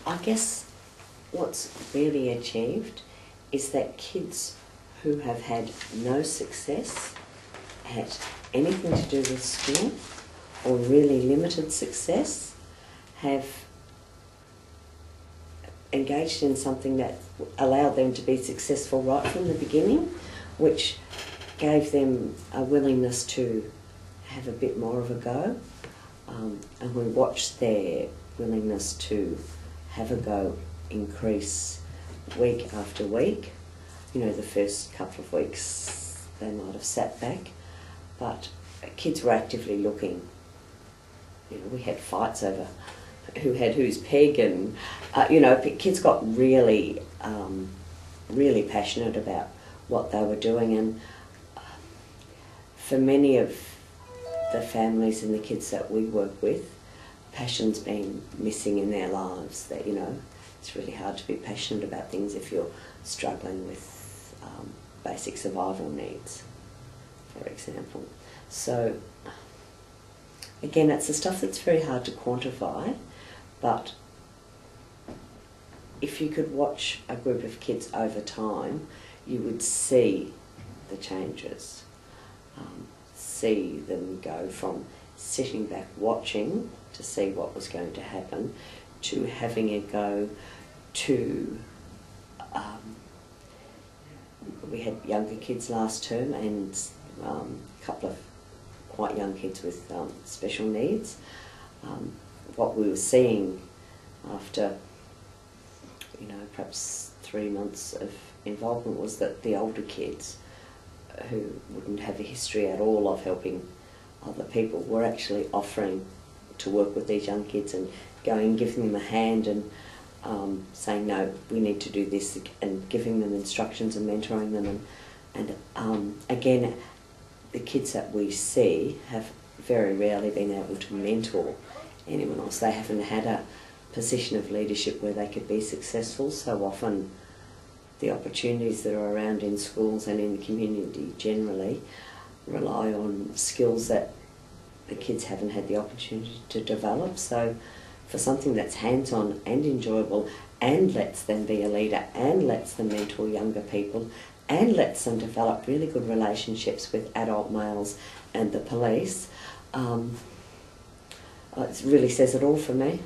I guess what's really achieved is that kids who have had no success at anything to do with school or really limited success have engaged in something that allowed them to be successful right from the beginning, which gave them a willingness to have a bit more of a go. And we watched their willingness to have a go increase week after week. You know, the first couple of weeks they might have sat back, but kids were actively looking. You know, we had fights over who had whose peg, and you know, kids got really, really passionate about what they were doing. And for many of the families and the kids that we work with, passion's been missing in their lives. That, you know, it's really hard to be passionate about things if you're struggling with basic survival needs, for example. So again, it's the stuff that's very hard to quantify, but if you could watch a group of kids over time, you would see the changes. See them go from sitting back watching to see what was going to happen to having a go to we had younger kids last term and a couple of quite young kids with special needs. What we were seeing after, you know, perhaps 3 months of involvement was that the older kids who wouldn't have a history at all of helping other people were actually offering to work with these young kids and going, giving them a hand and saying, no, we need to do this, and giving them instructions and mentoring them. And again, the kids that we see have very rarely been able to mentor anyone else. They haven't had a position of leadership where they could be successful. So often the opportunities that are around in schools and in the community generally rely on skills that the kids haven't had the opportunity to develop. So for something that's hands-on and enjoyable and lets them be a leader and lets them mentor younger people and lets them develop really good relationships with adult males and the police, it really says it all for me.